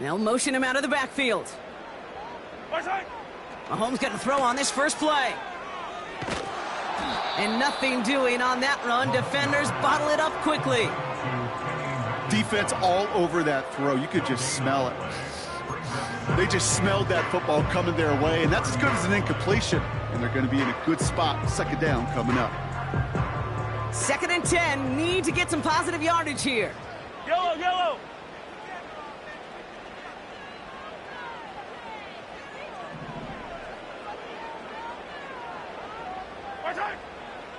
They'll motion him out of the backfield. Mahomes got to throw on this first play. And nothing doing on that run. Defenders bottle it up quickly. Defense all over that throw. You could just smell it. They just smelled that football coming their way, and that's as good as an incompletion. And they're going to be in a good spot. Second down coming up. 2nd and 10. Need to get some positive yardage here. Yellow, yellow.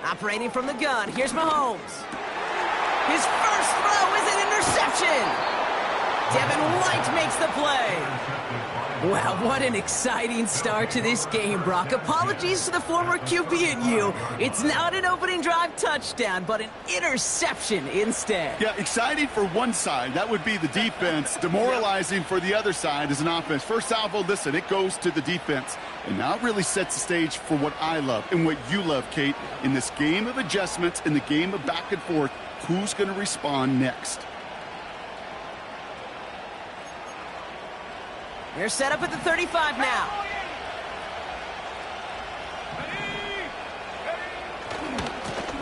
Operating from the gun, here's Mahomes. His first throw is an interception. Devin White makes the play. Wow, what an exciting start to this game, Brock. Apologies to the former QB and you. It's not an opening drive touchdown, but an interception instead. Yeah, exciting for one side. That would be the defense. Demoralizing for the other side as an offense. First salvo, listen, it goes to the defense. And now it really sets the stage for what I love and what you love, Kate. In this game of adjustments, in the game of back and forth, who's going to respond next? They're set up at the 35 now.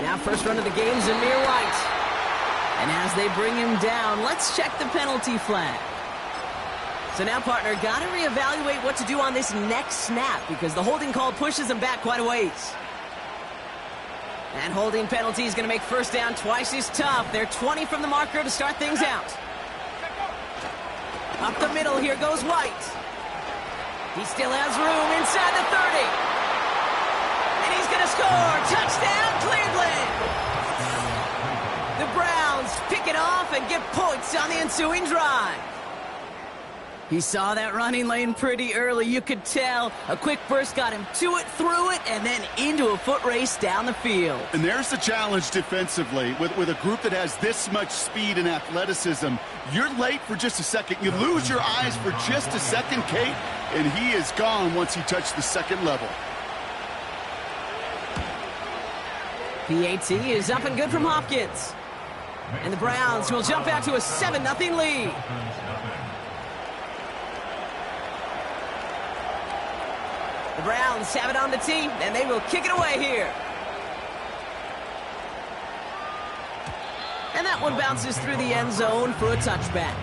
Now first run of the game, Zamir White. And as they bring him down, let's check the penalty flag. So now, partner, got to reevaluate what to do on this next snap because the holding call pushes him back quite a ways. And holding penalty is going to make first down twice as tough. They're 20 from the marker to start things out. Up the middle, here goes White. He still has room inside the 30. And he's going to score. Touchdown, Cleveland! The Browns pick it off and get points on the ensuing drive. He saw that running lane pretty early. You could tell. A quick burst got him to it, through it, and then into a foot race down the field. And there's the challenge defensively. With a group that has this much speed and athleticism, you're late for just a second. You lose your eyes for just a second, Kate, and he is gone once you touch the second level. PAT is up and good from Hopkins. And the Browns will jump out to a 7-0 lead. The Browns have it on the tee, and they will kick it away here. And that one bounces through the end zone for a touchback.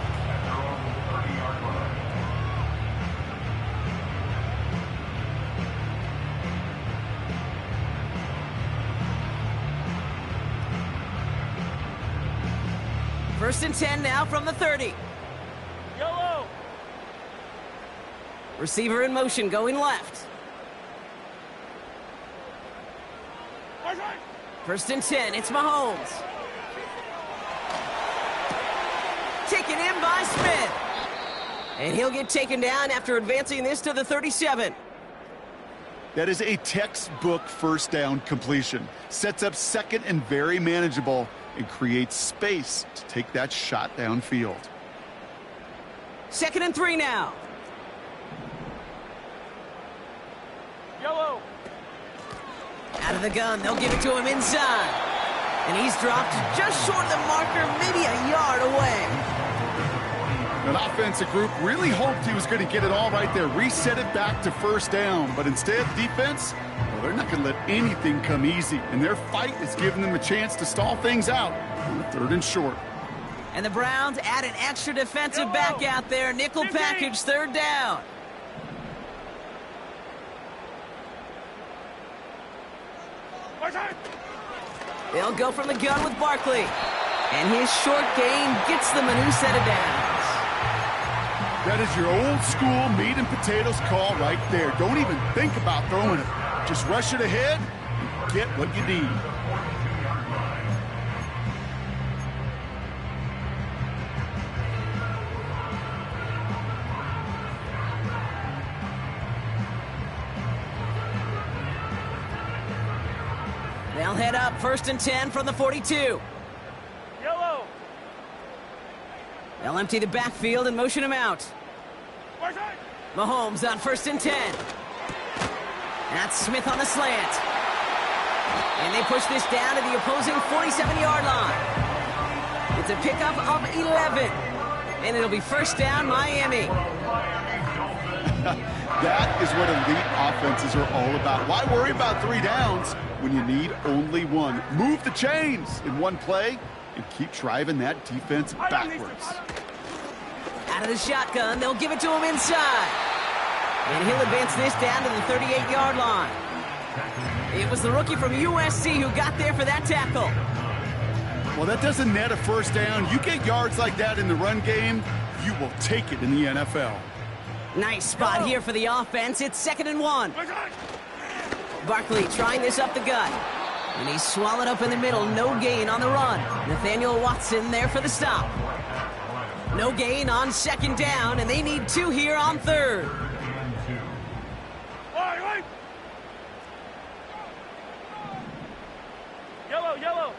First and 10 now from the 30. Yellow. Receiver in motion, going left. First and 10, it's Mahomes. Taken in by Smith. And he'll get taken down after advancing this to the 37. That is a textbook first down completion. Sets up second and very manageable and creates space to take that shot downfield. 2nd and 3 now. Yellow. Out of the gun, they'll give it to him inside. And he's dropped just short of the marker, maybe a yard away. An offensive group really hoped he was going to get it all right there, reset it back to first down. But instead, defense, well, they're not going to let anything come easy. And their fight is giving them a chance to stall things out on 3rd and short. And the Browns add an extra defensive back out there. Nickel package, 3rd down. They'll go from the gun with Barkley. And his short gain gets them a new set of downs. That is your old school meat and potatoes call right there. Don't even think about throwing it. Just rush it ahead and get what you need. They'll head up 1st and 10 from the 42. Yellow. They'll empty the backfield and motion him out. Mahomes on 1st and 10. That's Smith on the slant. And they push this down to the opposing 47-yard line. It's a pickup of 11. And it'll be first down, Miami. That is what elite offenses are all about. Why worry about 3 downs when you need only 1? Move the chains in one play and keep driving that defense backwards. Out of the shotgun, they'll give it to him inside. And he'll advance this down to the 38-yard line. It was the rookie from USC who got there for that tackle. Well, that doesn't net a first down. You get yards like that in the run game, you will take it in the NFL. Nice spot here for the offense. It's 2nd and 1. Barkley trying this up the gut. And he's swallowed up in the middle. No gain on the run. Nathaniel Watson there for the stop. No gain on 2nd down, and they need 2 here on 3rd. Yellow, yellow.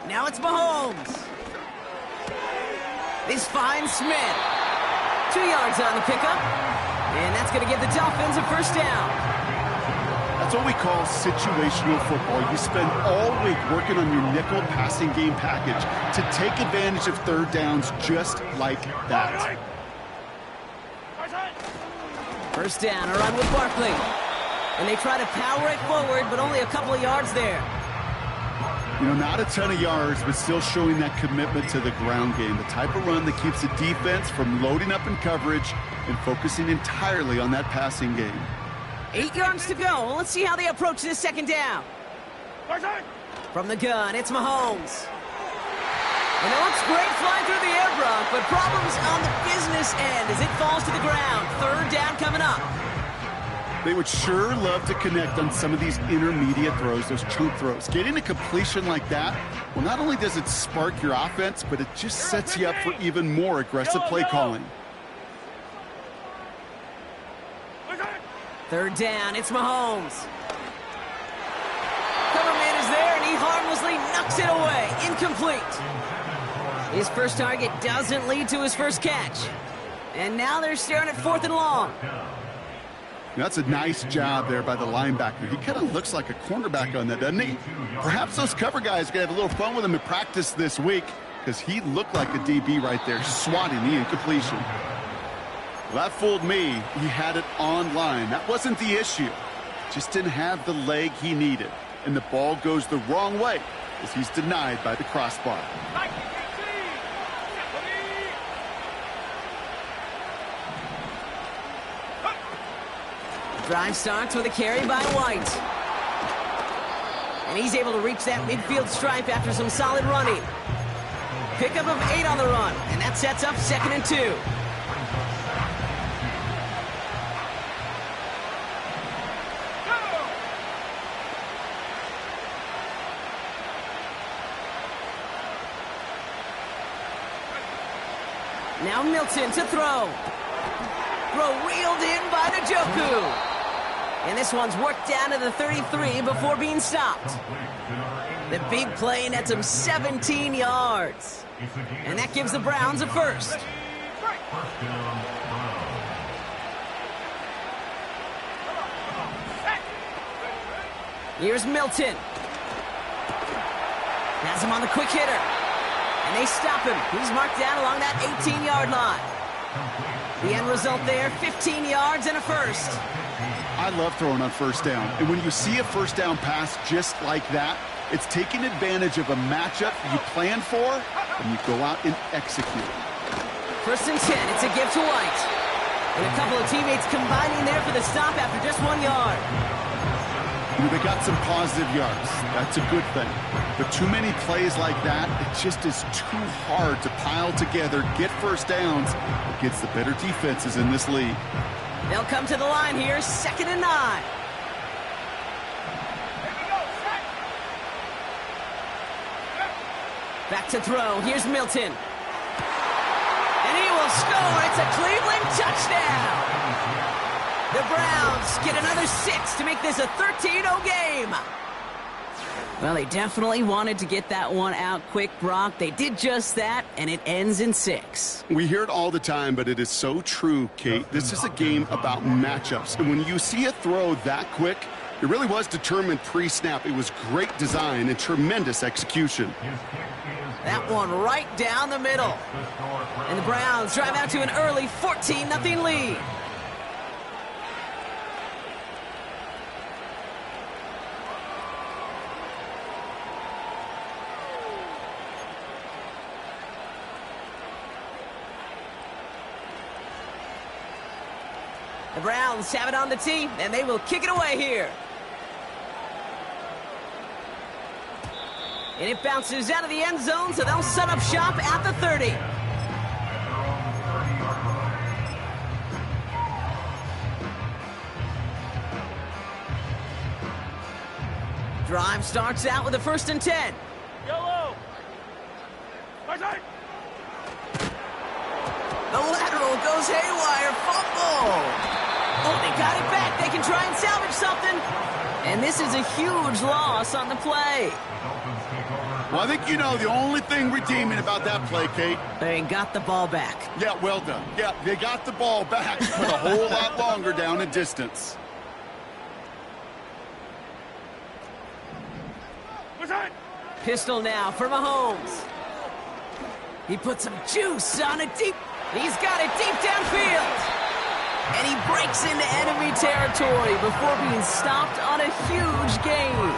Now it's Mahomes. This finds Smith. 2 yards on the pickup. And that's going to give the Dolphins a first down. That's what we call situational football. You spend all week working on your nickel passing game package to take advantage of 3rd downs just like that. First down, a run with Barkley. And they try to power it forward, but only a couple of yards there. You know, not a ton of yards, but still showing that commitment to the ground game. The type of run that keeps the defense from loading up in coverage and focusing entirely on that passing game. 8 yards to go. Let's see how they approach this 2nd down. From the gun, it's Mahomes. And it looks great flying through the air, Brock, but problems on the business end as it falls to the ground. 3rd down coming up. They would sure love to connect on some of these intermediate throws, those chunk throws. Getting a completion like that, well, not only does it spark your offense, but it just sets you up for even more aggressive play calling. 3rd down, it's Mahomes. Cover man is there, and he harmlessly knocks it away. Incomplete. His first target doesn't lead to his first catch. And now they're staring at 4th and long. That's a nice job there by the linebacker. He kind of looks like a cornerback on that, doesn't he? Perhaps those cover guys are going to have a little fun with him in practice this week because he looked like a DB right there, swatting the incompletion. Well, that fooled me. He had it on line. That wasn't the issue. Just didn't have the leg he needed. And the ball goes the wrong way as he's denied by the crossbar. Drive starts with a carry by White. And he's able to reach that midfield stripe after some solid running. Pickup of 8 on the run, and that sets up 2nd and 2. Now Milton to throw. Throw wheeled in by Njoku. And this one's worked down to the 33 before being stopped. The big play nets him 17 yards. And that gives the Browns a first. Here's Milton. Has him on the quick hitter. And they stop him. He's marked down along that 18-yard line. The end result there, 15 yards and a first. I love throwing on first down. And when you see a first down pass just like that, it's taking advantage of a matchup you plan for, and you go out and execute. 1st and 10, it's a give to White. And a couple of teammates combining there for the stop after just 1 yard. You know, they got some positive yards. That's a good thing. But too many plays like that, it just is too hard to pile together, get first downs against the better defenses in this league. They'll come to the line here, 2nd and 9. Back to throw. Here's Milton. And he will score. It's a Cleveland touchdown. The Browns get another 6 to make this a 13-0 game. Well, they definitely wanted to get that one out quick, Brock. They did just that, and it ends in 6. We hear it all the time, but it is so true, Kate. This is a game about matchups. And when you see a throw that quick, it really was determined pre-snap. It was great design and tremendous execution. That one right down the middle. And the Browns drive out to an early 14-0 lead. The Browns have it on the tee, and they will kick it away here. And it bounces out of the end zone, so they'll set up shop at the 30. Drive starts out with a 1st and 10. Yellow. Right side. The lateral goes haywire. Fumble. Oh, they got it back. They can try and salvage something. And this is a huge loss on the play. Well, I think you know the only thing redeeming about that play, Kate. They got the ball back. Yeah, well done. Yeah, they got the ball back, but a whole lot longer down in distance. Right side. Pistol now for Mahomes. He put some juice on it deep. He's got it deep downfield. And he breaks into enemy territory before being stopped on a huge gain.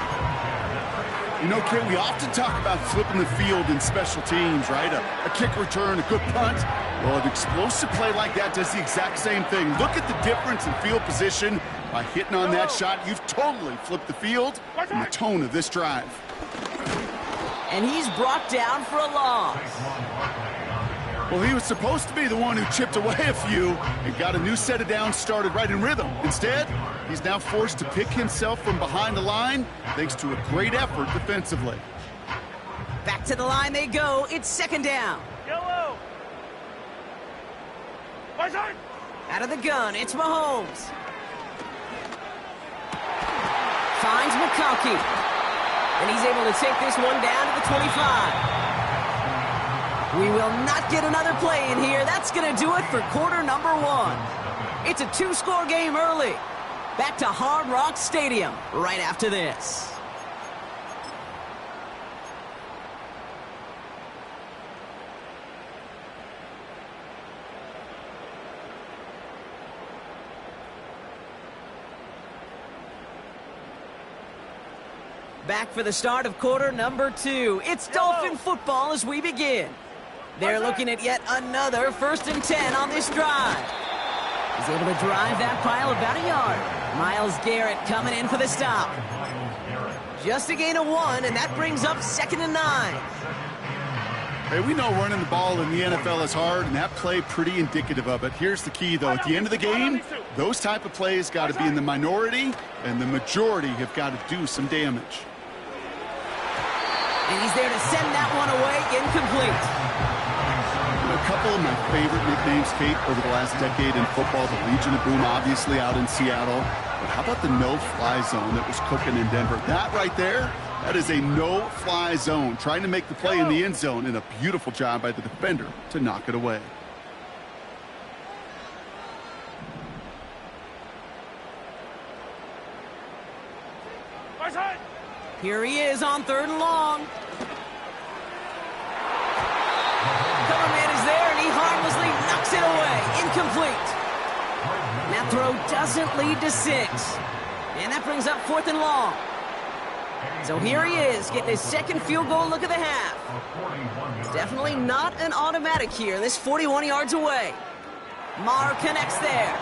You know, Kate, we often talk about flipping the field in special teams, right? A kick return, a good punt. Well, an explosive play like that does the exact same thing. Look at the difference in field position. By hitting on that shot, you've totally flipped the field and the tone of this drive. And he's brought down for a loss. Well, he was supposed to be the one who chipped away a few and got a new set of downs started right in rhythm. Instead, he's now forced to pick himself from behind the line thanks to a great effort defensively. Back to the line they go. It's 2nd down. Yellow. Right side. Out of the gun, it's Mahomes. Finds McConkey. And he's able to take this one down to the 25. We will not get another play in here. That's going to do it for quarter number 1. It's a 2-score game early. Back to Hard Rock Stadium right after this. Back for the start of quarter number 2. It's Dolphin football as we begin. They're looking at yet another 1st and 10 on this drive. He's able to drive that pile about a yard. Myles Garrett coming in for the stop. Just a gain of 1, and that brings up 2nd and 9. Hey, we know running the ball in the NFL is hard, and that play pretty indicative of it. Here's the key, though. At the end of the game, those type of plays got to be in the minority, and the majority have got to do some damage. And he's there to send that one away, incomplete. A couple of my favorite nicknames, Kate, over the last decade in football. The Legion of Boom, obviously, out in Seattle. But how about the no-fly zone that was cooking in Denver? That right there, that is a no-fly zone. Trying to make the play in the end zone, and a beautiful job by the defender to knock it away. Here he is on 3rd and long. Cover man is there, and he harmlessly knocks it away. Incomplete. That throw doesn't lead to 6. And that brings up 4th and long. So here he is, getting his 2nd field goal look of the half. It's definitely not an automatic here. This 41 yards away. Maher connects there.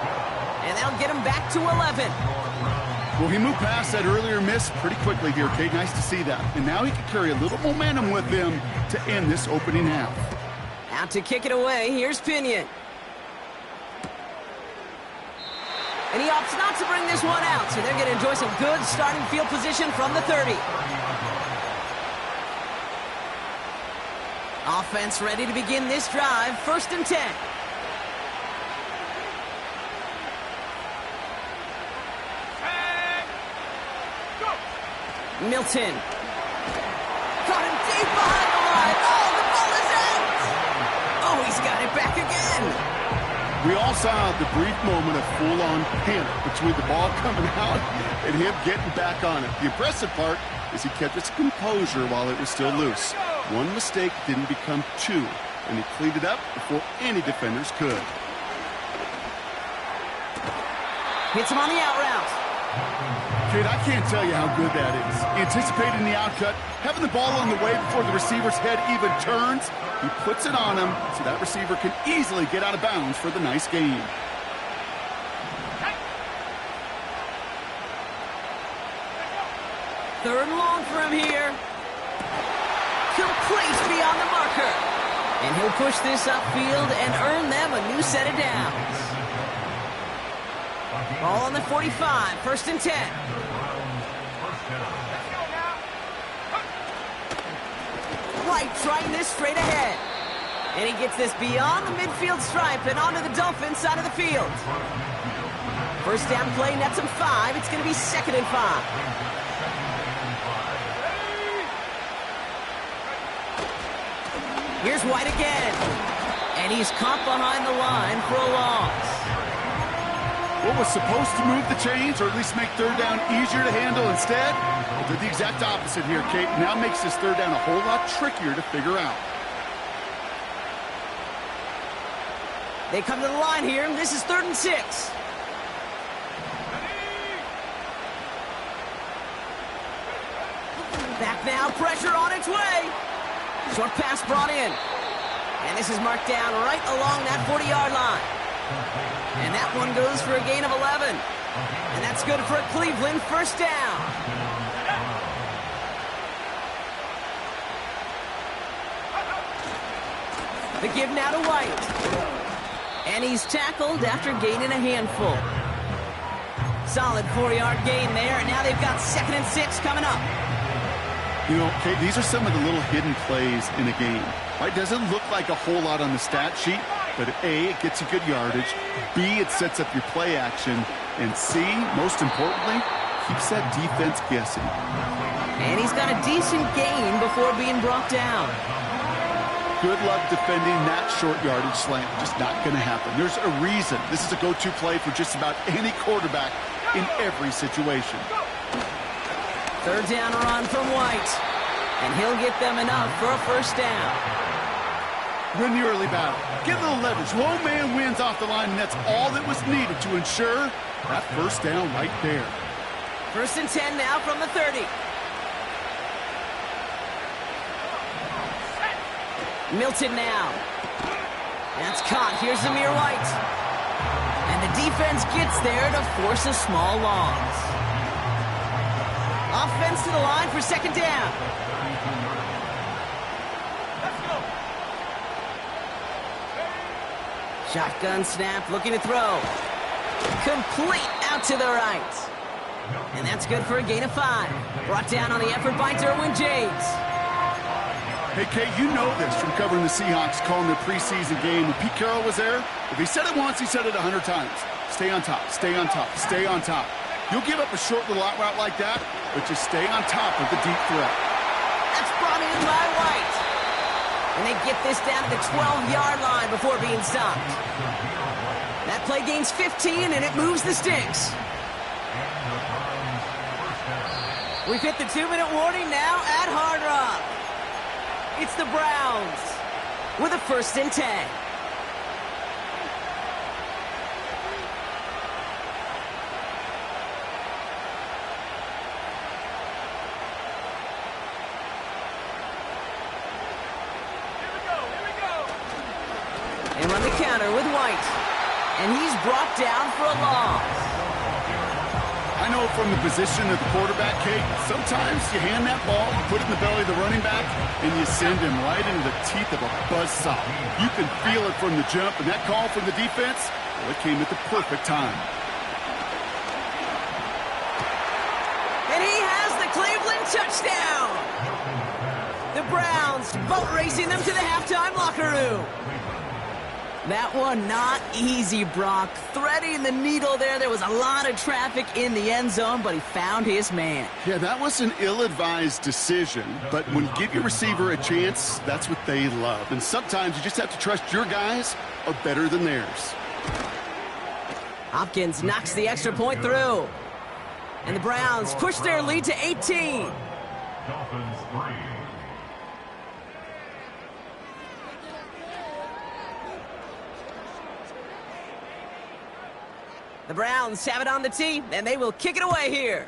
And that'll get him back to 11. Well, he moved past that earlier miss pretty quickly here, Kate. Nice to see that. And now he can carry a little momentum with him to end this opening half. Out to kick it away, here's Pinion. And he opts not to bring this one out, so they're going to enjoy some good starting field position from the 30. Offense ready to begin this drive, 1st and 10. Milton We all saw the brief moment of full-on panic between the ball coming out and him getting back on it. The impressive part is he kept his composure while it was still loose. One mistake didn't become two, and he cleaned it up before any defenders could. Hits him on the out route. Kid, I can't tell you how good that is. Anticipating the outcut, having the ball on the way before the receiver's head even turns, he puts it on him so that receiver can easily get out of bounds for the nice gain. Third and long for him here. Complete beyond the marker. And he'll push this upfield and earn them a new set of downs. Ball on the 45, 1st and 10. White trying this straight ahead. And he gets this beyond the midfield stripe and onto the Dolphins side of the field. First down play nets him 5. It's going to be 2nd and 5. Here's White again. And he's caught behind the line for a loss. What was supposed to move the chains, or at least make third down easier to handle instead, did the exact opposite here, Kate. Now makes this third down a whole lot trickier to figure out. They come to the line here. This is 3rd and 6. Back now, pressure on its way. Short pass brought in. And this is marked down right along that 40-yard line. And that one goes for a gain of 11. And that's good for a Cleveland first down. The give now to White. And he's tackled after gaining a handful. Solid 4-yard gain there, and now they've got 2nd and 6 coming up. You know, Kate, these are some of the little hidden plays in a game. Right? Doesn't look like a whole lot on the stat sheet, but A, it gets you good yardage, B, it sets up your play action, and C, most importantly, keeps that defense guessing. And he's got a decent gain before being brought down. Good luck defending that short yardage slant. Just not going to happen. There's a reason this is a go-to play for just about any quarterback in every situation. Third down run from White. And he'll get them enough for a first down. Win the early battle. Get a little leverage. Lone man wins off the line, and that's all that was needed to ensure that first down right there. 1st and 10 now from the 30. Milton now. That's caught. Here's Zamir White. And the defense gets there to force a small loss. Offense to the line for 2nd down. Shotgun snap, looking to throw. Complete out to the right. And that's good for a gain of 5. Brought down on the effort by Derwin James. Hey, Kate, you know this from covering the Seahawks, calling their preseason game. When Pete Carroll was there, if he said it once, he said it 100 times. Stay on top, stay on top, stay on top. You'll give up a short little out route like that, but just stay on top of the deep threat. That's brought in by White. And they get this down to the 12-yard line before being stopped. That play gains 15, and it moves the sticks. We've hit the 2-minute warning now at Hard Rock. It's the Browns with a 1st and 10. And run the counter with White. And he's brought down for a loss. I know from the position of the quarterback, Kate, sometimes you hand that ball, you put it in the belly of the running back, and you send him right into the teeth of a buzzsaw. You can feel it from the jump, and that call from the defense, well, it came at the perfect time. And he has the Cleveland touchdown. The Browns boat racing them to the halftime locker room. That one not easy, Brock. Threading the needle there. There was a lot of traffic in the end zone, but he found his man. Yeah, that was an ill-advised decision, but when you give your receiver a chance, that's what they love. And sometimes you just have to trust your guys are better than theirs. Hopkins knocks the extra point through. And the Browns push their lead to 18. Dolphins 3. The Browns have it on the tee, and they will kick it away here.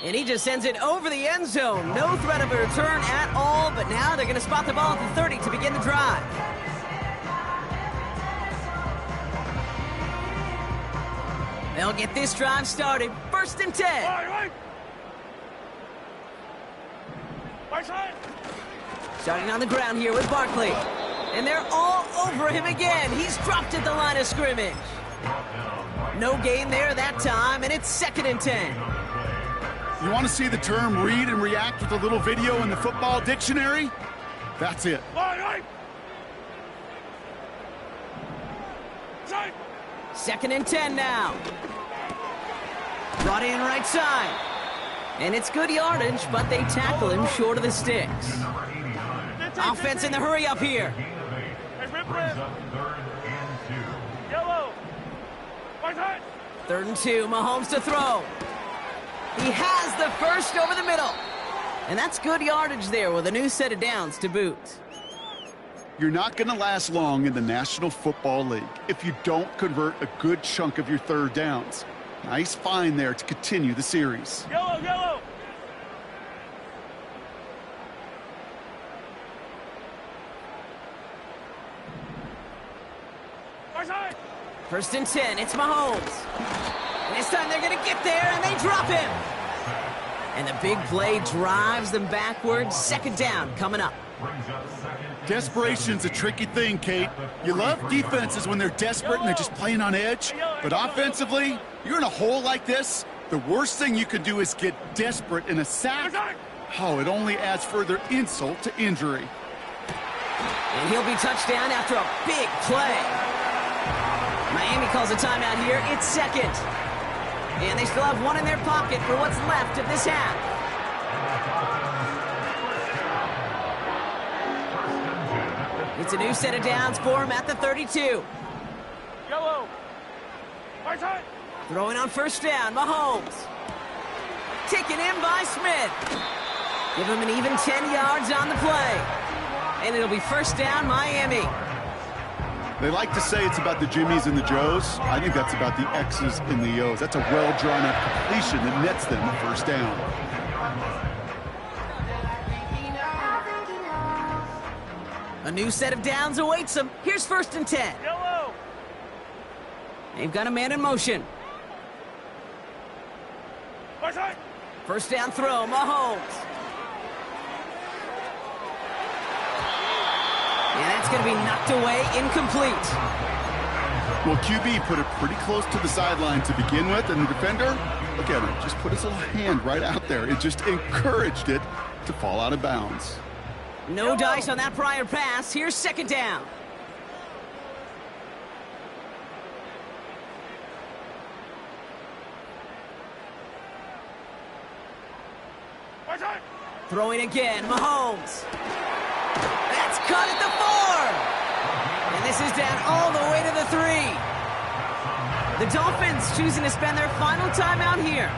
And he just sends it over the end zone. No threat of a return at all, but now they're going to spot the ball at the 30 to begin the drive. They'll get this drive started. 1st and 10. Right. Right side. Starting on the ground here with Barkley. And they're all over him again. He's dropped at the line of scrimmage. No gain there that time, and it's 2nd and 10. You want to see the term read and react with a little video in the football dictionary? That's it. Right. Side. 2nd and 10 now. Brought in right side. And it's good yardage, but they tackle him short of the sticks. Offense in the hurry up here. Yellow. Right side. 3rd and 2, Mahomes to throw. He has the first over the middle. And that's good yardage there with a new set of downs to boot. You're not going to last long in the National Football League if you don't convert a good chunk of your 3rd downs. Nice find there to continue the series. Yellow. Right side. 1st and 10, it's Mahomes. And this time they're going to get there, and they drop him. And the big play drives them backwards. 2nd down coming up. Desperation's a tricky thing, Kate. You love defenses when they're desperate and they're just playing on edge. But offensively, you're in a hole like this, the worst thing you can do is get desperate in a sack. Oh, it only adds further insult to injury. And he'll be touchdown after a big play. Miami calls a timeout here. It's 2nd. And they still have one in their pocket for what's left of this half. It's a new set of downs for him at the 32. Yellow. Right side. Throwing on 1st down, Mahomes. Taken in by Smith. Give him an even 10 yards on the play. And it'll be 1st down, Miami. They like to say it's about the Jimmies and the Joes. I think that's about the X's and the O's. That's a well-drawn-up completion that nets them the 1st down. A new set of downs awaits them. Here's 1st and 10. Yellow. They've got a man in motion. Right side. 1st down throw, Mahomes. And that's going to be knocked away, incomplete. Well, QB put it pretty close to the sideline to begin with, and the defender, look at him, just put his little hand right out there. It just encouraged it to fall out of bounds. No dice on that prior pass. Here's 2nd down. Right side. Throwing again, Mahomes. That's caught at the 4. And this is down all the way to the 3. The Dolphins choosing to spend their final timeout here.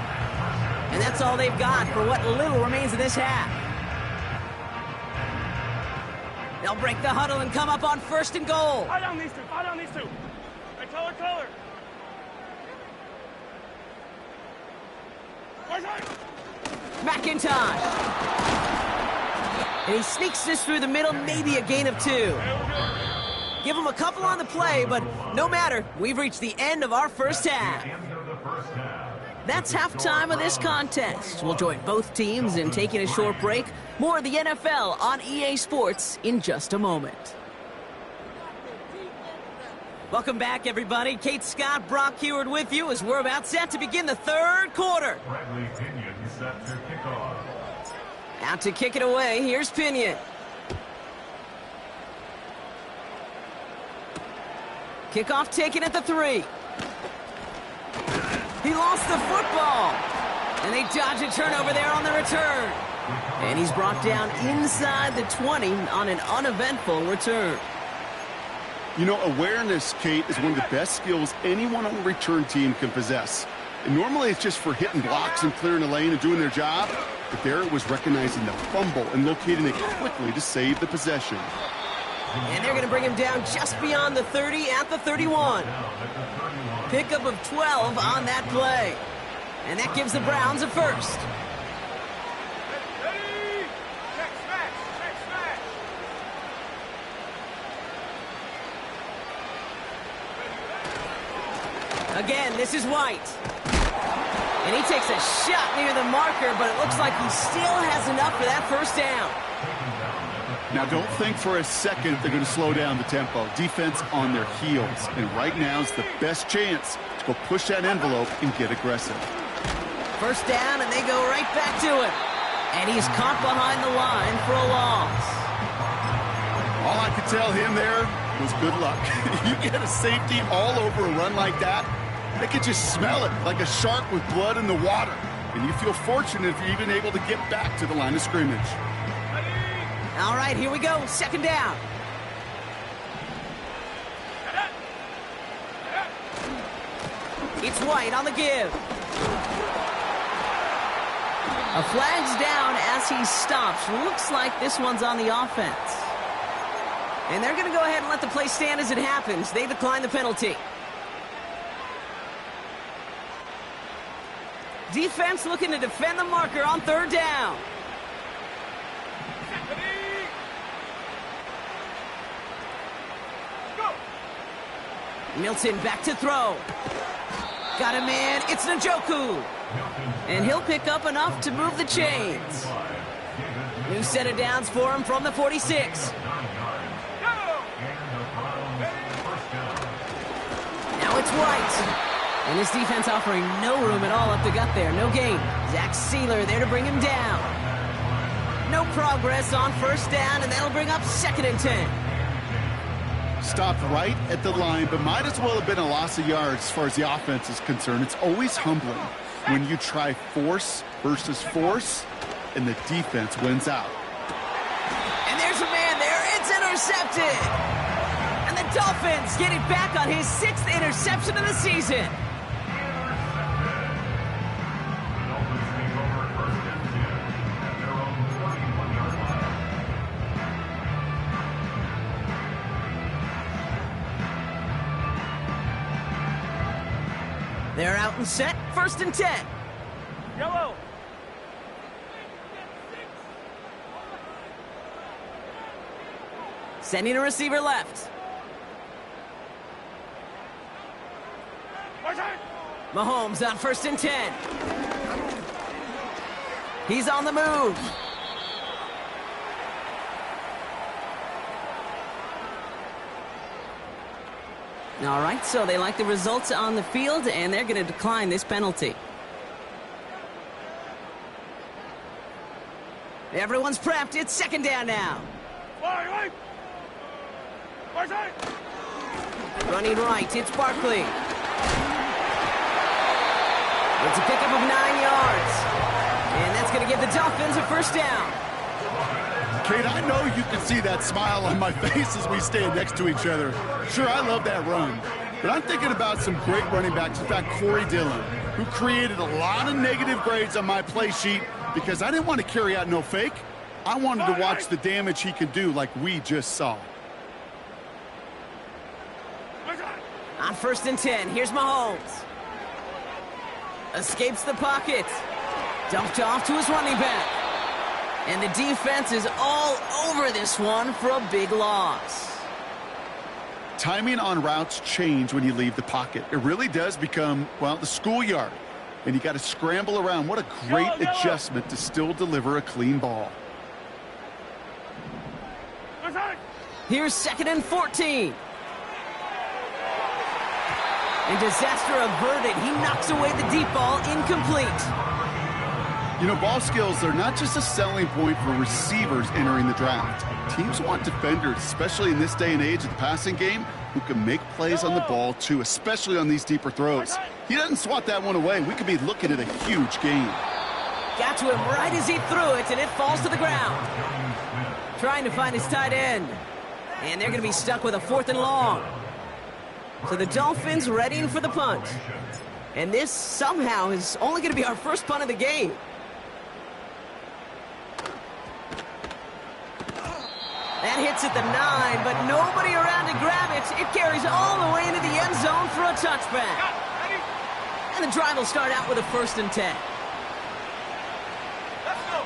And that's all they've got for what little remains of this half. They'll break the huddle and come up on 1st and goal. Fire down these two. Hey, color. Right side. McIntosh. And he sneaks this through the middle, maybe a gain of 2. Give him a couple on the play, but no matter. We've reached the end of our 1st half. That's halftime of this contest. We'll join both teams in taking a short break. More of the NFL on EA Sports in just a moment. Welcome back, everybody. Kate Scott, Brock Heward with you as we're about set to begin the 3rd quarter. Bradley Pinion set to kick off. Out to kick it away, here's Pinion. Kickoff taken at the 3. He lost the football. And they dodge a turnover there on the return. And he's brought down inside the 20 on an uneventful return. You know, awareness, Kate, is one of the best skills anyone on the return team can possess. And normally it's just for hitting blocks and clearing a lane and doing their job. But there it was recognizing the fumble and locating it quickly to save the possession. And they're going to bring him down just beyond the 30 at the 31. Pickup of 12 on that play. And that gives the Browns a first. Ready? Check smash. Check smash. Again, this is White. And he takes a shot near the marker, but it looks like he still has enough for that first down. Now, don't think for a second they're going to slow down the tempo. Defense on their heels. And right now is the best chance to go push that envelope and get aggressive. First down, and they go right back to him. And he's caught behind the line for a loss. All I could tell him there was good luck. You get a safety all over a run like that, they could just smell it like a shark with blood in the water. And you feel fortunate if you're even able to get back to the line of scrimmage. All right, here we go. Second down. It's White on the give. A flag's down as he stops. Looks like this one's on the offense. And they're going to go ahead and let the play stand as it happens. They decline the penalty. Defense looking to defend the marker on third down. Milton back to throw. Got him in. It's Njoku. And he'll pick up enough to move the chains. New set of downs for him from the 46. Now it's White. And his defense offering no room at all up the gut there. No gain. Zach Sealer there to bring him down. No progress on first down, and that'll bring up 2nd and 10. Stopped right at the line, but might as well have been a loss of yards as far as the offense is concerned. It's always humbling when you try force versus force, and the defense wins out. And there's a man there. It's intercepted. And the Dolphins get it back on his 6th interception of the season. They're out and set. 1st and 10. Yellow. Sending a receiver left. Mahomes on 1st and 10. He's on the move. All right, so they like the results on the field, and they're going to decline this penalty. Everyone's prepped. It's 2nd down now. Running right, it's Barkley. It's a pickup of 9 yards. And that's going to give the Dolphins a 1st down. Kate, I know you can see that smile on my face as we stand next to each other. Sure, I love that run. But I'm thinking about some great running backs. In fact, Corey Dillon, who created a lot of negative grades on my play sheet because I didn't want to carry out no fake. I wanted to watch the damage he could do like we just saw. On 1st and 10, here's Mahomes. Escapes the pocket. Dumped off to his running back. And the defense is all over this one for a big loss. Timing on routes change when you leave the pocket. It really does become, well, the schoolyard. And you got to scramble around. What a great adjustment to still deliver a clean ball. Here's 2nd and 14. And disaster averted. He knocks away the deep ball, incomplete. You know, ball skills are not just a selling point for receivers entering the draft. Teams want defenders, especially in this day and age of the passing game, who can make plays on the ball too, especially on these deeper throws. He doesn't swat that one away. We could be looking at a huge gain. Got to him right as he threw it, and it falls to the ground. Trying to find his tight end. And they're going to be stuck with a 4th and long. So the Dolphins readying for the punt. And this somehow is only going to be our first punt of the game. That hits at the 9, but nobody around to grab it. It carries all the way into the end zone for a touchback. And the drive will start out with a 1st and 10. Let's go.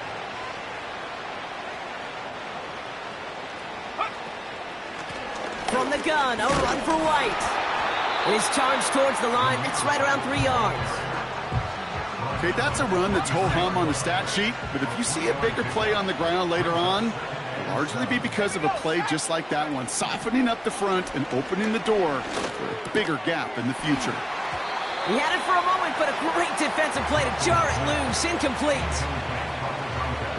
From the gun, a run for White. He's charged towards the line. That's right around 3 yards. Okay, that's a run that's ho-hum on the stat sheet, but if you see a bigger play on the ground later on, it'll largely be because of a play just like that one, softening up the front and opening the door for a bigger gap in the future. He had it for a moment, but a great defensive play to jar it loose. Incomplete.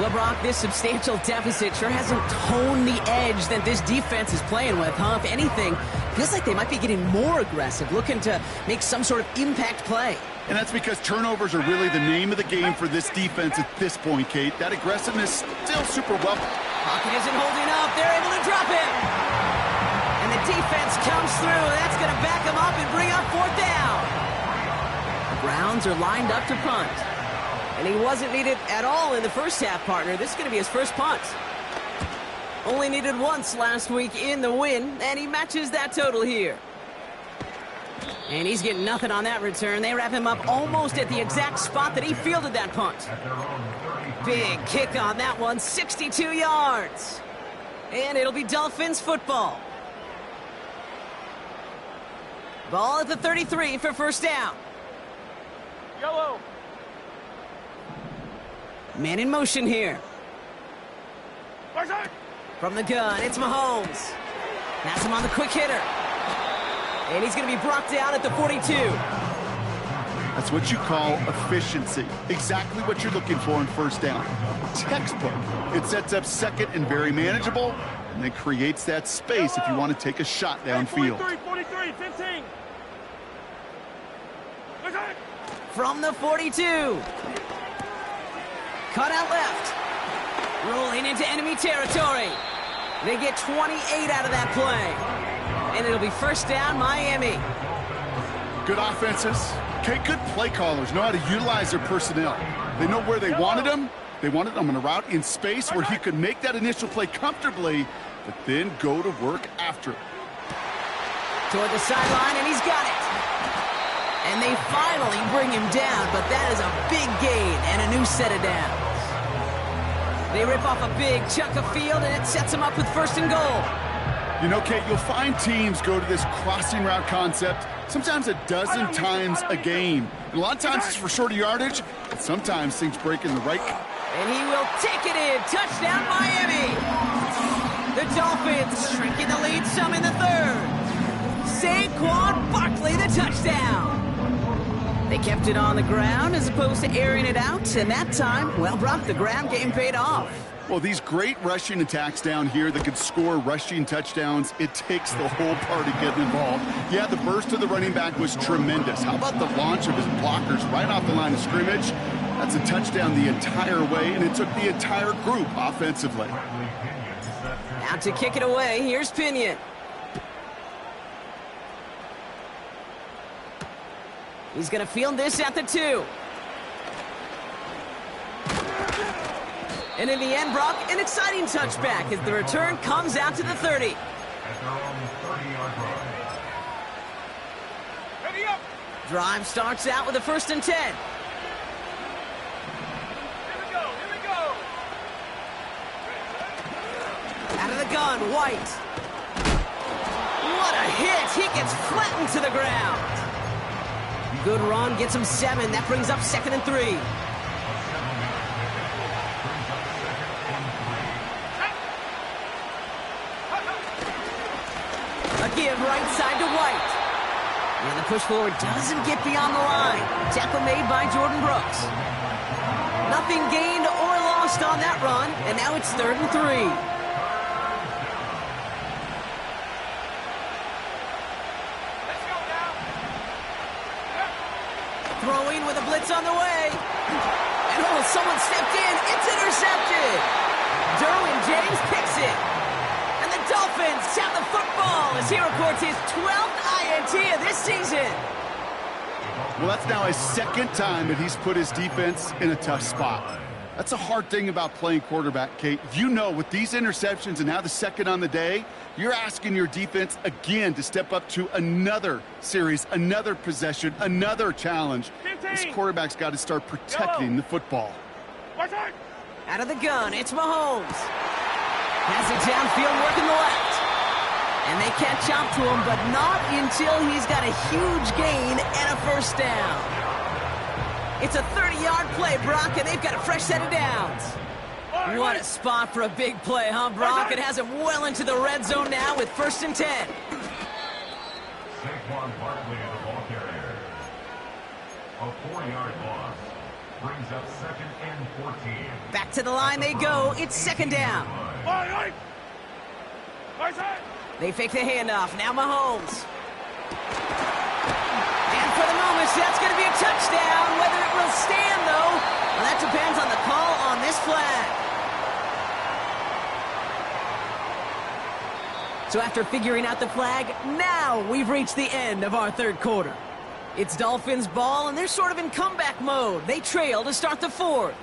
LeBron, this substantial deficit sure hasn't toned the edge that this defense is playing with, huh? If anything, feels like they might be getting more aggressive, looking to make some sort of impact play. And that's because turnovers are really the name of the game for this defense at this point, Kate. That aggressiveness still super welcome. Pocket isn't holding up. They're able to drop him. And the defense comes through. That's going to back him up and bring up 4th down. The Browns are lined up to punt. And he wasn't needed at all in the first half, partner. This is going to be his first punt. Only needed once last week in the win, and he matches that total here. And he's getting nothing on that return. They wrap him up almost at the exact spot that he fielded that punt. Big kick on that one, 62 yards. And it'll be Dolphins football. Ball at the 33 for 1st down. Yellow. Man in motion here. From the gun, it's Mahomes. That's him on the quick hitter. And he's going to be brought down at the 42. That's what you call efficiency. Exactly what you're looking for in 1st down. Textbook. It sets up 2nd and very manageable, and then creates that space if you want to take a shot downfield. 43, 15. From the 42. Cut out left. Rolling into enemy territory. They get 28 out of that play. And it'll be 1st down, Miami. Good offenses. Okay, good play callers know how to utilize their personnel. They know where they wanted them. They wanted them on a route in space where he could make that initial play comfortably, but then go to work after it. Toward the sideline, and he's got it. And they finally bring him down, but that is a big gain and a new set of downs. They rip off a big chunk of field, and it sets them up with 1st and goal. You know, Kate, you'll find teams go to this crossing route concept sometimes a dozen times a game. And a lot of times it's for shorter yardage, but sometimes things break in the right. And he will take it in. Touchdown, Miami. The Dolphins shrinking the lead some in the 3rd. Saquon Barkley, the touchdown. They kept it on the ground as opposed to airing it out, and that time, well, Brock, the ground game paid off. Well, these great rushing attacks down here that could score rushing touchdowns, it takes the whole party getting involved. Yeah, the burst of the running back was tremendous. How about the launch of his blockers right off the line of scrimmage? That's a touchdown the entire way, and it took the entire group offensively. Now to kick it away, here's Pinion. He's going to field this at the 2. And in the end, Brock, an exciting touchback as the return comes out to the 30. At their own 30-yard line. Ready up. Drive starts out with a 1st and 10. Here we go. Here we go. Out of the gun, White. What a hit. He gets flattened to the ground. Good run, gets him 7. That brings up 2nd and 3. A give right side to White. And the push forward doesn't get beyond the line. Tackle made by Jordan Brooks. Nothing gained or lost on that run, and now it's 3rd and 3. Throwing with a blitz on the way. And oh, someone stepped in. It's intercepted. Derwin James picks it. And the Dolphins tap Well, that's now his second time that he's put his defense in a tough spot. That's a hard thing about playing quarterback, Kate. You know, with these interceptions and now the second on the day, you're asking your defense again to step up to another series, another possession, another challenge. 15. This quarterback's got to start protecting the football. Out of the gun, it's Mahomes. Has it downfield, working the left. And they can't chomp to him, but not until he's got a huge gain and a first down. It's a 30-yard play, Brock, and they've got a fresh set of downs. What a spot for a big play, huh, Brock? It has him well into the red zone now with 1st and 10. Saquon Barkley, the ball carrier. A 4-yard loss brings up 2nd and 14. Back to the line they go. It's 2nd down. They fake the handoff. Now Mahomes. And for the moment, that's going to be a touchdown. Whether it will stand, though, well, that depends on the call on this flag. So after figuring out the flag, now we've reached the end of our 3rd quarter. It's Dolphins ball, and they're sort of in comeback mode. They trail to start the 4th.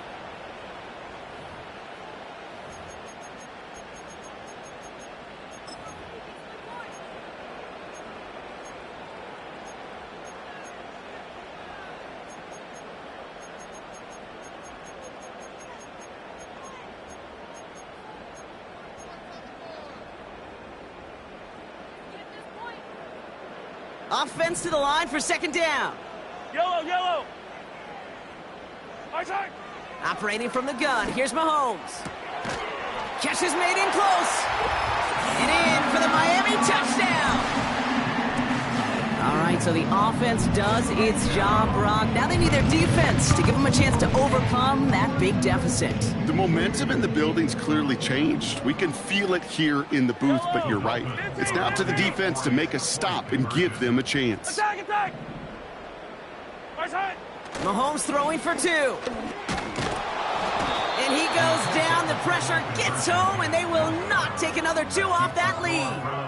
Offense to the line for 2nd down. Yellow. Operating from the gun, here's Mahomes. Catch is made in close. And in for the Miami touchdown. All right, so the offense does its job, Brock. Now they need their defense to give them a chance to overcome that big deficit. The momentum in the building's clearly changed. We can feel it here in the booth, but you're right. It's now to the defense to make a stop and give them a chance. Attack! Mahomes throwing for 2. And he goes down. The pressure gets home, and they will not take another 2 off that lead.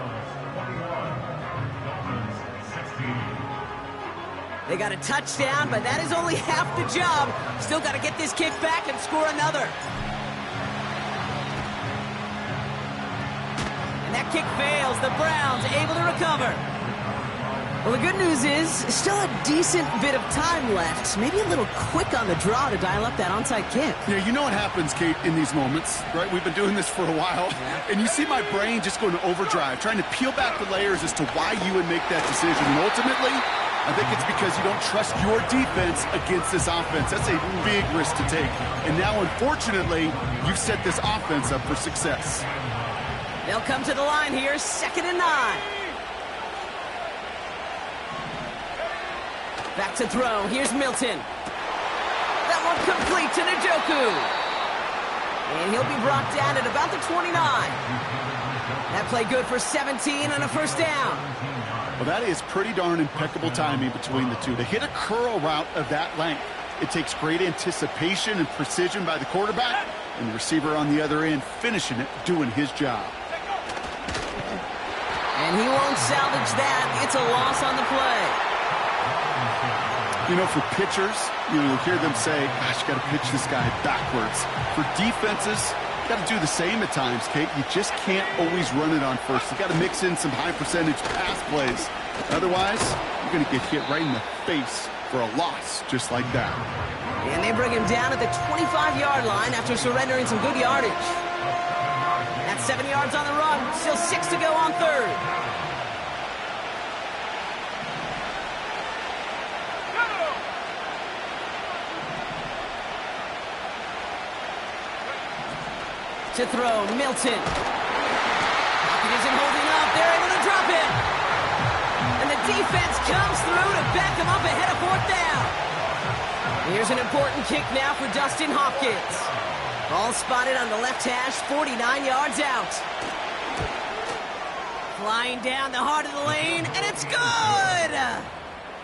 They got a touchdown, but that is only half the job. Still got to get this kick back and score another. And that kick fails. The Browns able to recover. Well, the good news is still a decent bit of time left. Maybe a little quick on the draw to dial up that onside kick. Yeah, you know what happens, Kate, in these moments, right? We've been doing this for a while, and you see my brain just going to overdrive, trying to peel back the layers as to why you would make that decision. And ultimately, I think it's because you don't trust your defense against this offense. That's a big risk to take. And now, unfortunately, you've set this offense up for success. They'll come to the line here, 2nd and 9. Back to throw. Here's Milton. That one complete to Njoku. And he'll be brought down at about the 29. That play good for 17 on a first down. Well, that is pretty darn impeccable timing between the two. To hit a curl route of that length, it takes great anticipation and precision by the quarterback, and the receiver on the other end finishing it, doing his job. And he won't salvage that. It's a loss on the play. You know, for pitchers, you hear them say, gosh, you got to pitch this guy backwards. For defenses, you got to do the same at times, Kate. You just can't always run it on first. You got to mix in some high-percentage pass plays. Otherwise, you're going to get hit right in the face for a loss just like that. And they bring him down at the 25-yard line after surrendering some good yardage. That's 7 yards on the run. Still 6 to go on 3rd. To throw, Milton. Pocket isn't holding up. They're able to drop it. And the defense comes through to back him up ahead of 4th down. Here's an important kick now for Dustin Hopkins. Ball spotted on the left hash, 49 yards out. Flying down the heart of the lane, and it's good!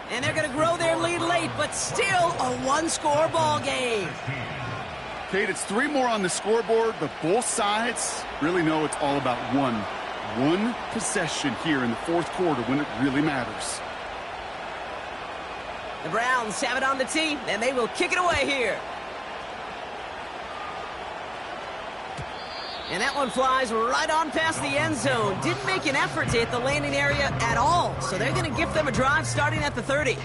And they're going to grow their lead late, but still a one-score ball game. Kate, it's 3 more on the scoreboard, but both sides really know it's all about one possession here in the 4th quarter when it really matters. The Browns have it on the tee, and they will kick it away here. And that one flies right on past the end zone. Didn't make an effort to hit the landing area at all. So they're going to gift them a drive starting at the 30.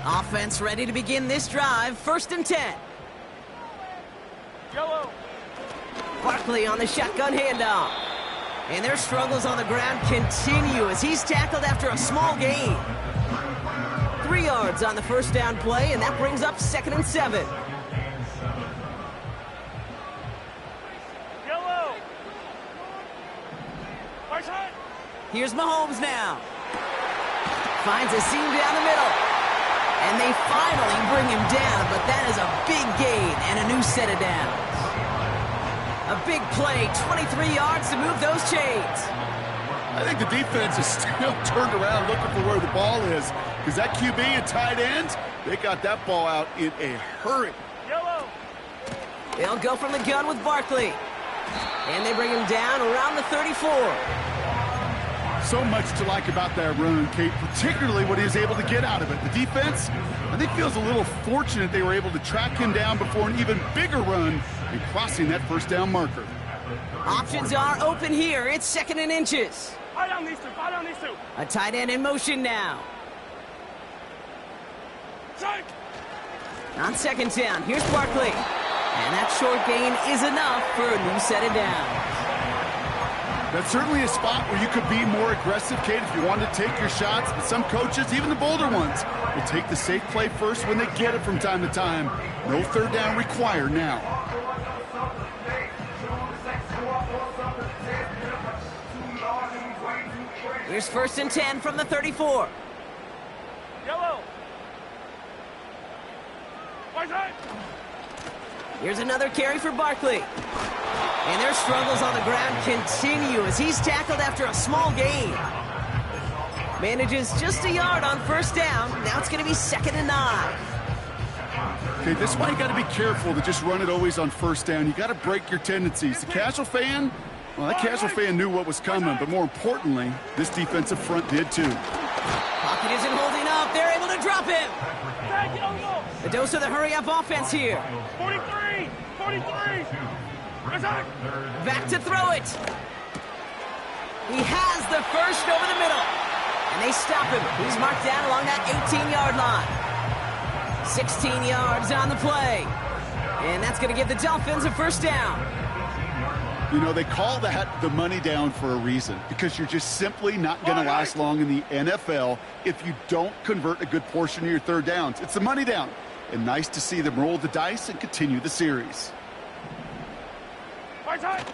Offense ready to begin this drive. 1st and 10. Yellow. Barkley on the shotgun handoff. And their struggles on the ground continue as he's tackled after a small gain. 3 yards on the first down play, and that brings up 2nd and 7. Yellow. Here's Mahomes now. Finds a seam down the middle. And they finally bring him down, but that is a big gain and a new set of downs. A big play, 23 yards to move those chains. I think the defense is still turned around looking for where the ball is, because that QB and tight end, they got that ball out in a hurry. Yellow. They'll go from the gun with Barkley. And they bring him down around the 34. So much to like about that run, Kate, particularly what he was able to get out of it. The defense, I think, feels a little fortunate they were able to track him down before an even bigger run and crossing that first down marker. Options are open here. It's 2nd and inches. Fire down these two. Fire down these two. A tight end in motion now. Strike. On 2nd down, here's Barkley. And that short gain is enough for a new set of downs. That's certainly a spot where you could be more aggressive, Kate, if you wanted to take your shots. But some coaches, even the bolder ones, will take the safe play first when they get it from time to time. No 3rd down required now. Here's 1st and 10 from the 34. Yellow. Right side. Here's another carry for Barkley. And their struggles on the ground continue as he's tackled after a small gain. Manages just a yard on 1st down. Now it's going to be 2nd and 9. Okay, this is why you got to be careful to just run it always on 1st down. You got to break your tendencies. The casual fan, well, that casual fan knew what was coming, but more importantly, this defensive front did too. Pocket isn't holding up. They're able to drop him. The dose of the hurry-up offense here. 43. 43. Right side. Back to throw it. He has the first over the middle. And they stop him. He's marked down along that 18-yard line. 16 yards on the play. And that's going to give the Dolphins a 1st down. You know, they call that the money down for a reason, because you're just simply not going to last long in the NFL if you don't convert a good portion of your 3rd downs. It's the money down. And nice to see them roll the dice and continue the series. Right side.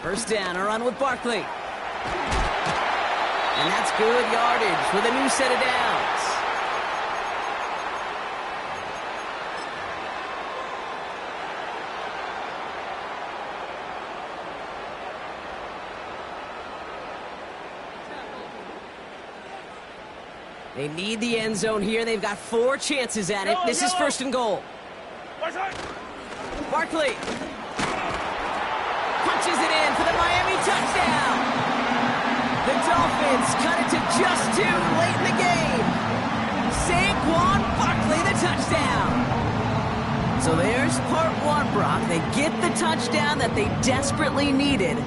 1st down, a run with Barkley. And that's good yardage with a new set of downs. They need the end zone here. They've got 4 chances at it. This is 1st and goal. Right side. Barkley punches it in for the Miami touchdown. The Dolphins cut it to just 2 late in the game. Saquon Barkley, the touchdown. So there's part 1, Brock. They get the touchdown that they desperately needed.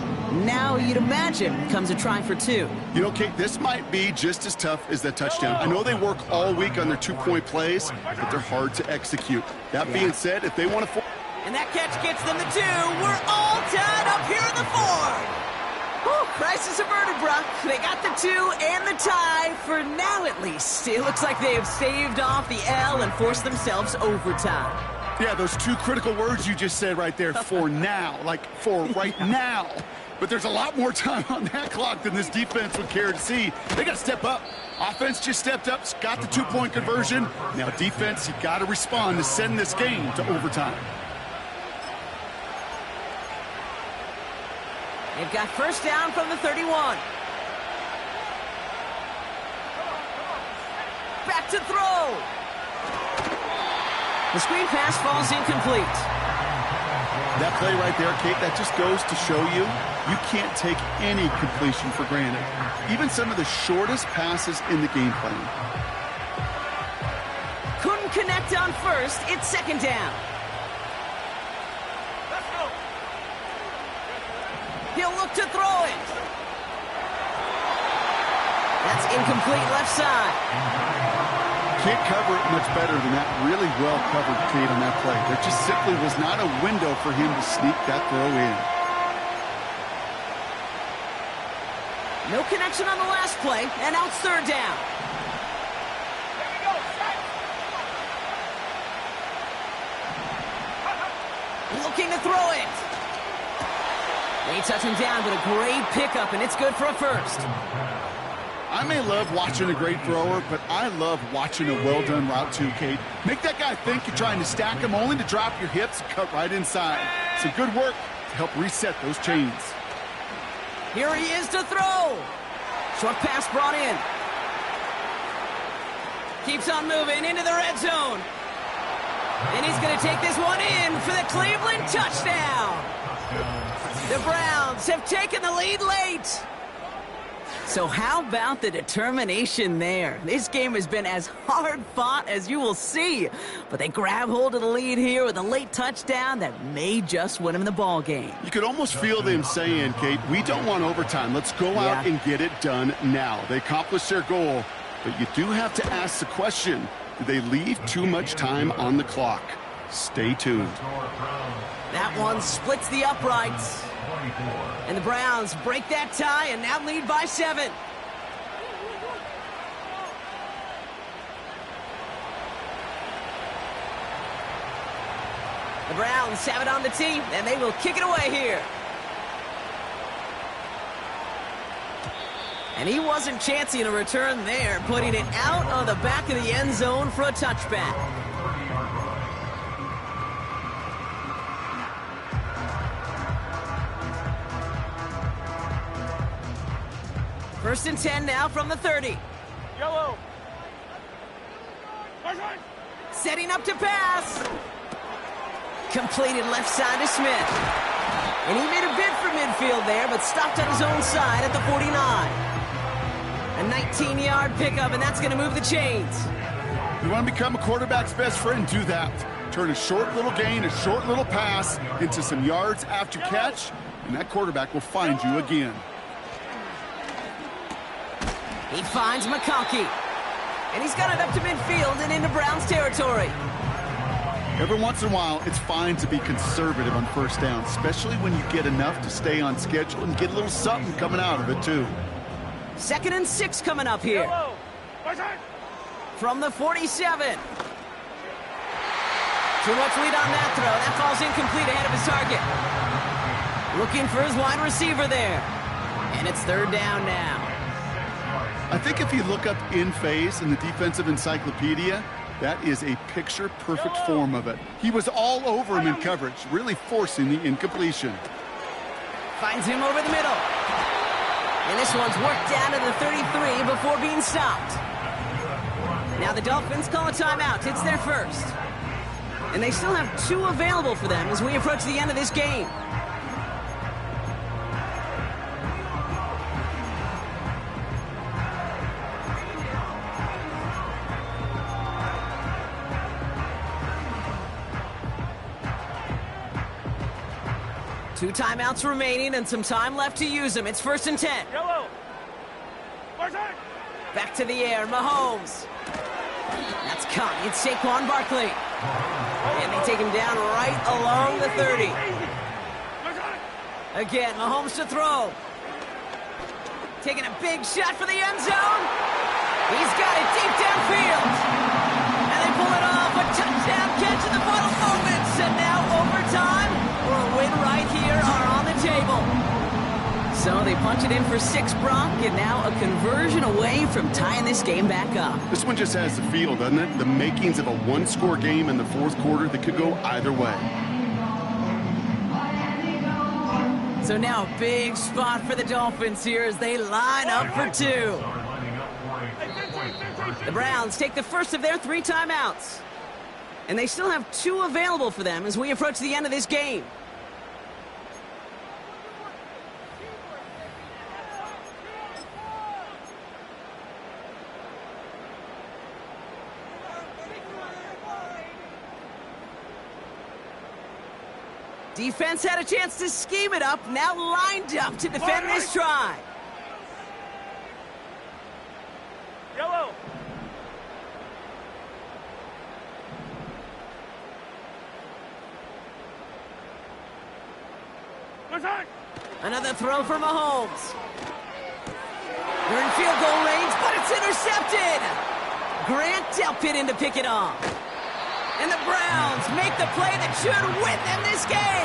Now you'd imagine comes a try for 2. You know, Kate, this might be just as tough as that touchdown. I know they work all week on their 2-point plays, but they're hard to execute. That being said, if they want to... And that catch gets them the 2. We're all tied up here in the 4th. Whew, crisis averted, Brock. They got the 2 and the tie, for now at least. It looks like they have staved off the L and forced themselves overtime. Yeah, those 2 critical words you just said right there, for now, like for right now. But there's a lot more time on that clock than this defense would care to see. They got to step up. Offense just stepped up, got the 2-point conversion. Now defense, you got to respond to send this game to overtime. They've got 1st down from the 31. Back to throw. The screen pass falls incomplete. That play right there, Kate, that just goes to show you can't take any completion for granted. Even some of the shortest passes in the game plan. Couldn't connect on first. It's second down. Let's go. He'll look to throw it. That's incomplete left side. Can't cover it much better than that. Really well covered, Kate, on that play. There just simply was not a window for him to sneak that throw in. No connection on the last play, and now it's third down. Here we go. Set. Looking to throw it. They touch him down, but a great pickup, and it's good for a first. I may love watching a great thrower, but I love watching a well-done route too, Kate. Make that guy think you're trying to stack him, only to drop your hips and cut right inside. Some good work to help reset those chains. Here he is to throw. Short pass brought in. Keeps on moving into the red zone. And he's going to take this one in for the Cleveland touchdown. The Browns have taken the lead late. So how about the determination there? This game has been as hard fought as you will see. But they grab hold of the lead here with a late touchdown that may just win them the ball game. You could almost feel them saying, Kate, we don't want overtime. Let's go out and get it done now. They accomplished their goal, but you do have to ask the question, did they leave too much time on the clock? Stay tuned. That one splits the uprights. And the Browns break that tie and now lead by 7. The Browns have it on the tee, and they will kick it away here. And he wasn't chancing a return there, putting it out of the back of the end zone for a touchback. First and 10 now from the 30. Yellow. Right. Setting up to pass. Completed left side to Smith. And he made a bid for midfield there, but stopped on his own side at the 49. A 19-yard pickup, and that's going to move the chains. You want to become a quarterback's best friend? Do that. Turn a short little gain, a short little pass into some yards after catch, and that quarterback will find you again. He finds McConkey. And he's got it up to midfield and into Browns territory. Every once in a while, it's fine to be conservative on first down, especially when you get enough to stay on schedule and get a little something coming out of it, too. 2nd and 6 coming up here. Yellow. Right. From the 47. Too much lead on that throw. That falls incomplete ahead of his target. Looking for his wide receiver there. And it's third down now. I think if you look up in phase in the defensive encyclopedia, that is a picture-perfect form of it. He was all over him in coverage, really forcing the incompletion. Finds him over the middle. And this one's worked down to the 33 before being stopped. Now the Dolphins call a timeout. It's their first. And they still have 2 available for them as we approach the end of this game. Two timeouts remaining and some time left to use them. It's 1st and 10. Yellow. Right. Back to the air, Mahomes. That's caught. It's Saquon Barkley. And they take him down right along the 30. Again, Mahomes to throw. Taking a big shot for the end zone. He's got it deep downfield. And they pull it off. A touchdown catch in the final moments. And now overtime or a win right here are on the table. So they punch it in for 6, Brock, and now a conversion away from tying this game back up. This one just has the feel, doesn't it? The makings of a one-score game in the 4th quarter that could go either way. So now a big spot for the Dolphins here as they line up for 2. The Browns take the first of their 3 timeouts. And they still have 2 available for them as we approach the end of this game. Defense had a chance to scheme it up, now lined up to defend this try. Yellow. Return. Another throw for Mahomes. They're in field goal range, but it's intercepted. Grant Delpit in to pick it off. And the Browns make the play that should win them this game.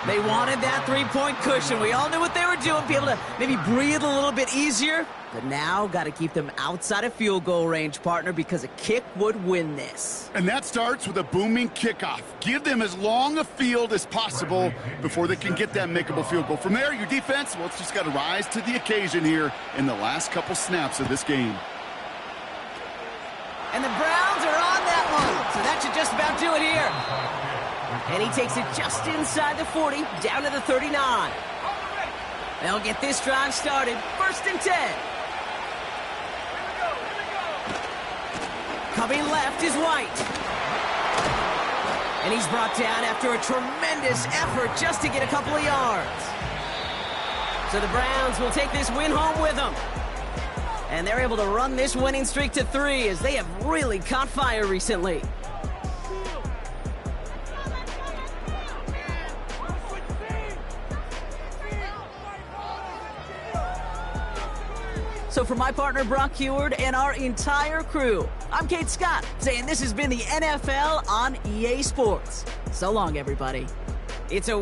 They wanted that three-point cushion. We all knew what they were doing, be able to maybe breathe a little bit easier. But now, got to keep them outside of field goal range, partner, because a kick would win this. And that starts with a booming kickoff. Give them as long a field as possible before they can get that makeable field goal. From there, your defense, well, it's just got to rise to the occasion here in the last couple snaps of this game. And the Browns are on that one, so that should just about do it here. And he takes it just inside the 40, down to the 39. They'll get this drive started, 1st and 10. Coming left is White. And he's brought down after a tremendous effort just to get a couple of yards. So the Browns will take this win home with them. And they're able to run this winning streak to 3 as they have really caught fire recently. So for my partner, Brock Heward, and our entire crew, I'm Kate Scott, saying this has been the NFL on EA Sports. So long, everybody. It's a